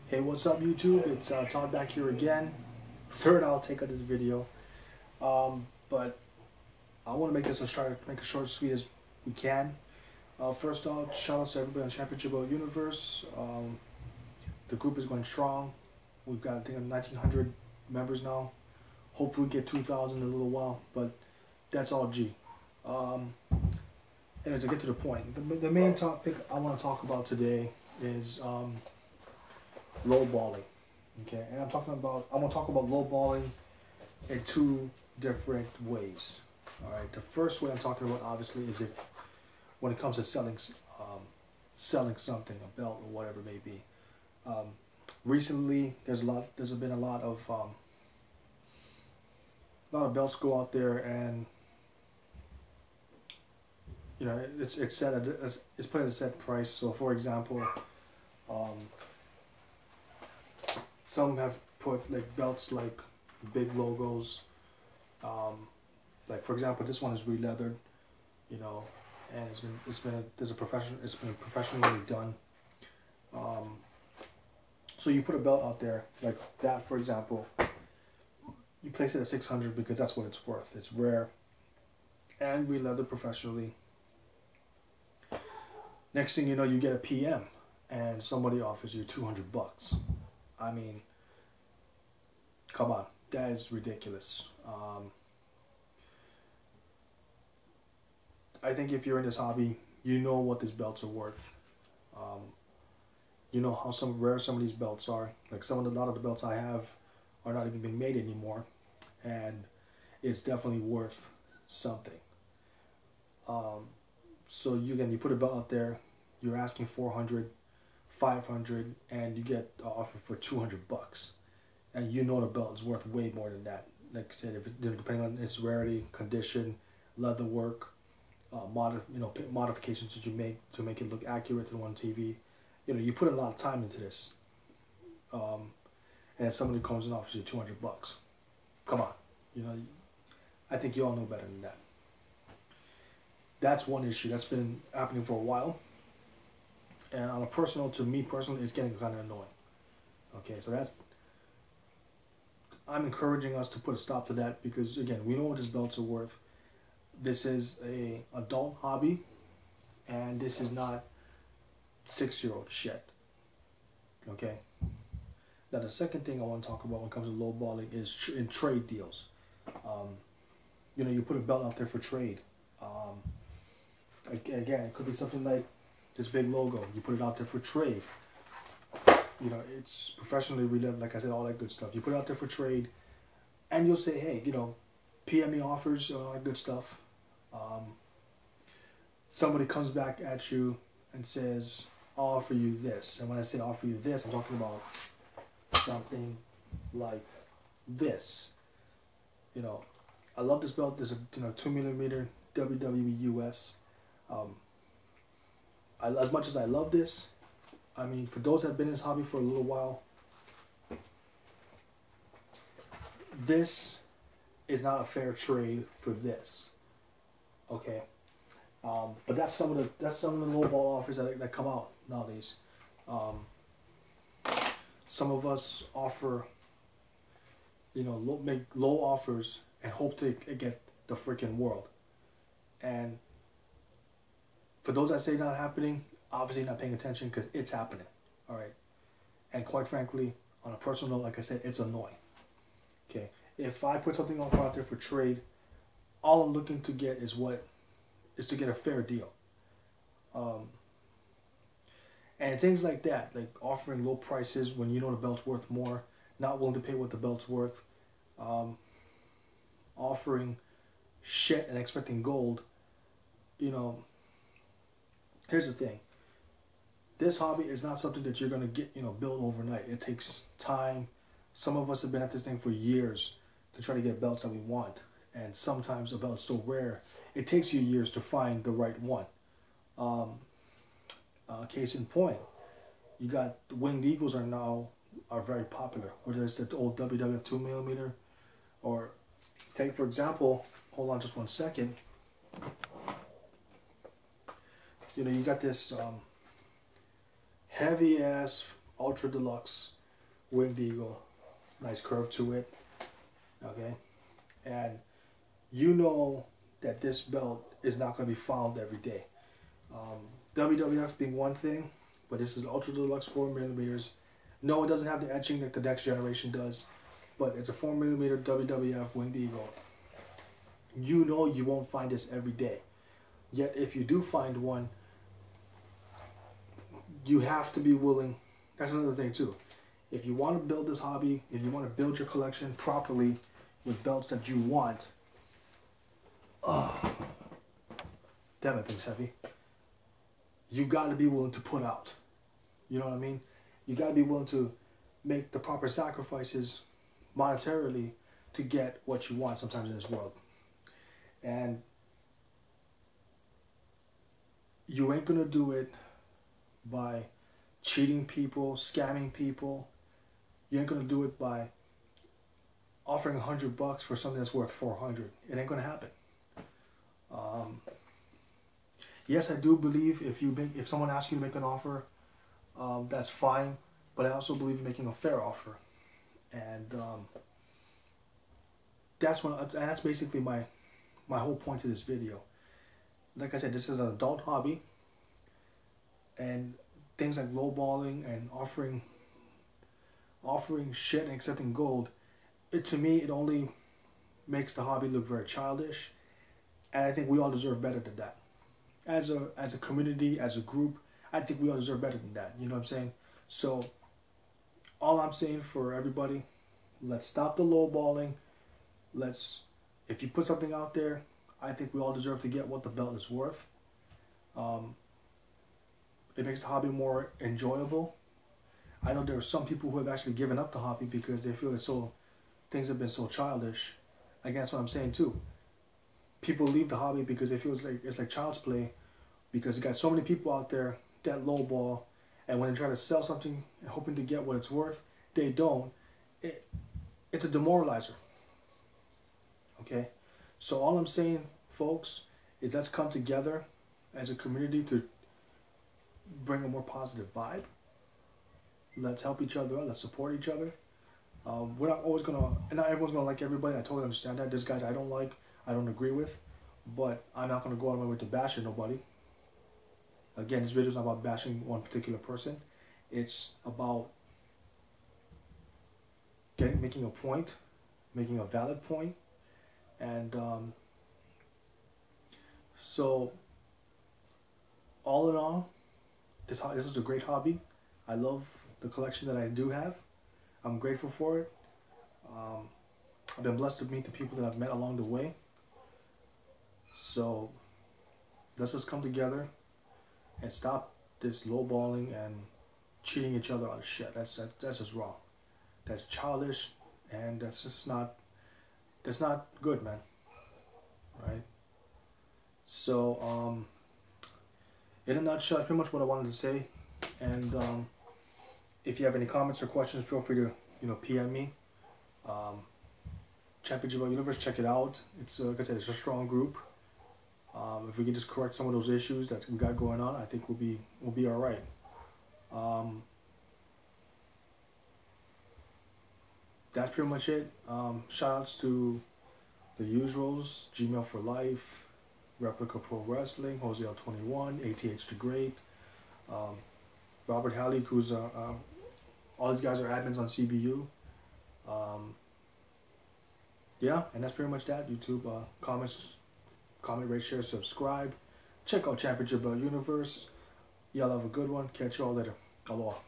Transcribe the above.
Hey, what's up YouTube? It's Todd back here again. Third outtake of this video. But I want to make this make it short and sweet as we can. First off, shout out to everybody on Championship Boat Universe. The group is going strong. We've got, I think, 1,900 members now. Hopefully get 2,000 in a little while, but that's all G. And to get to the point, the main topic I want to talk about today is lowballing. Okay, and I want to talk about lowballing in two different ways. All right, the first way I'm talking about obviously is when it comes to selling something, a belt or whatever it may be. Recently, there's been a lot of belts go out there, and you know it's put at a set price. So for example, some have put like belts like big logos. Like for example, this one is re-leathered, you know, and it's been professionally done. So you put a belt out there like that, for example. You place it at 600 because that's what it's worth. It's rare and re-leathered professionally. Next thing you know, you get a PM and somebody offers you 200 bucks. I mean, come on, that is ridiculous. I think if you're in this hobby, you know what these belts are worth. You know how rare some of these belts are. Like a lot of the belts I have are not even being made anymore, and it's definitely worth something. So you put a belt out there, you're asking 400, 500, and you get an offer for 200 bucks, and you know the belt is worth way more than that. Like I said, depending on its rarity, condition, leather work, modifications that you make to make it look accurate to the one TV. You know, you put a lot of time into this, and somebody comes and offers you 200 bucks. Come on, you know, I think you all know better than that. That's one issue that's been happening for a while, and on a to me personally, it's getting kind of annoying. Okay, so I'm encouraging us to put a stop to that because again, we know what these belts are worth. This is a adult hobby, and this is not 6-year-old shit. Okay. Now the second thing I want to talk about when it comes to lowballing is in trade deals. You know, you put a belt out there for trade. Again, it could be something like this big logo. You put it out there for trade. You know, it's professionally re-leathered, like I said, all that good stuff. You put it out there for trade, and you'll say, hey, you know, PM me offers, all that good stuff. Somebody comes back at you and says, I'll offer you this. And when I say offer you this, I'm talking about something like this. You know, I love this belt. There's a 2mm WWE US. As much as I love this, I mean, for those that have been in this hobby for a little while, this is not a fair trade for this. Okay, but that's some of the lowball offers that come out nowadays. Some of us offer, you know, make low offers and hope to get the freaking world. And for those that say not happening, obviously not paying attention because it's happening. All right, and quite frankly, on a personal note, like I said, it's annoying. Okay, if I put something out there for trade, all I'm looking to get is to get a fair deal. And things like that, like offering low prices when you know the belt's worth more, not willing to pay what the belt's worth, offering shit and expecting gold. You know, here's the thing. This hobby is not something that you're gonna build overnight. It takes time. Some of us have been at this thing for years to try to get belts that we want. And sometimes a belt is so rare, it takes you years to find the right one. Case in point, you got the winged eagles are very popular. Whether it's the old WWF 2mm, or take for example, hold on just one second. You know, you got this heavy ass ultra deluxe winged eagle, nice curve to it. Okay, and you know that this belt is not going to be found every day. WWF being one thing, but this is Ultra Deluxe 4mm. No, it doesn't have the etching that the next generation does, but it's a 4mm WWF winged eagle. You know you won't find this every day. Yet if you do find one, you have to be willing. That's another thing too. If you want to build this hobby, if you want to build your collection properly with belts that you want, damn, that thing's heavy. You got to be willing to put out. You know what I mean? You got to be willing to make the proper sacrifices monetarily to get what you want sometimes in this world. And you ain't gonna do it by cheating people, scamming people. You ain't gonna do it by offering $100 for something that's worth 400. It ain't gonna happen. Yes, I do believe if someone asks you to make an offer, that's fine. But I also believe in making a fair offer, and that's basically my whole point to this video. Like I said, this is an adult hobby, and things like lowballing and offering shit and accepting gold, to me it only makes the hobby look very childish, and I think we all deserve better than that. As a community, as a group, I think we all deserve better than that. You know what I'm saying? So all I'm saying for everybody, let's stop the lowballing. If you put something out there, I think we all deserve to get what the belt is worth. It makes the hobby more enjoyable. I know there are some people who have actually given up the hobby because they feel things have been so childish. Again, that's what I'm saying too. People leave the hobby because they feel it's like child's play, because you got so many people out there that lowball, and when they try to sell something and hoping to get what it's worth, they don't. It's a demoralizer. Okay, so all I'm saying, folks, is let's come together as a community to bring a more positive vibe. Let's help each other out. Let's support each other. We're not always gonna, and not everyone's gonna like everybody. I totally understand that. There's guys I don't like, I don't agree with, but I'm not gonna go out of my way to bash nobody. Again, this video is not about bashing one particular person. It's about making a point, making a valid point. And so all in all, this is a great hobby. I love the collection that I do have. I'm grateful for it. I've been blessed to meet the people that I've met along the way. So let's just come together and stop this lowballing and cheating each other out of shit. That's just wrong. That's childish, and that's not good, man. Right? So in a nutshell, that's pretty much what I wanted to say. And if you have any comments or questions, feel free to PM me. Championship of Universe, check it out. It's like I said, it's a strong group. If we can just correct some of those issues that we got going on, I think we'll be all right. That's pretty much it. Shout outs to the usuals: Gmail for Life, Replica Pro Wrestling, Jose L21, ATH the Great, Robert Halley, who's all these guys are admins on CBU. Yeah, and that's pretty much that. YouTube, comment, rate, share, subscribe. Check out Championship Universe. Y'all have a good one. Catch y'all later. Aloha.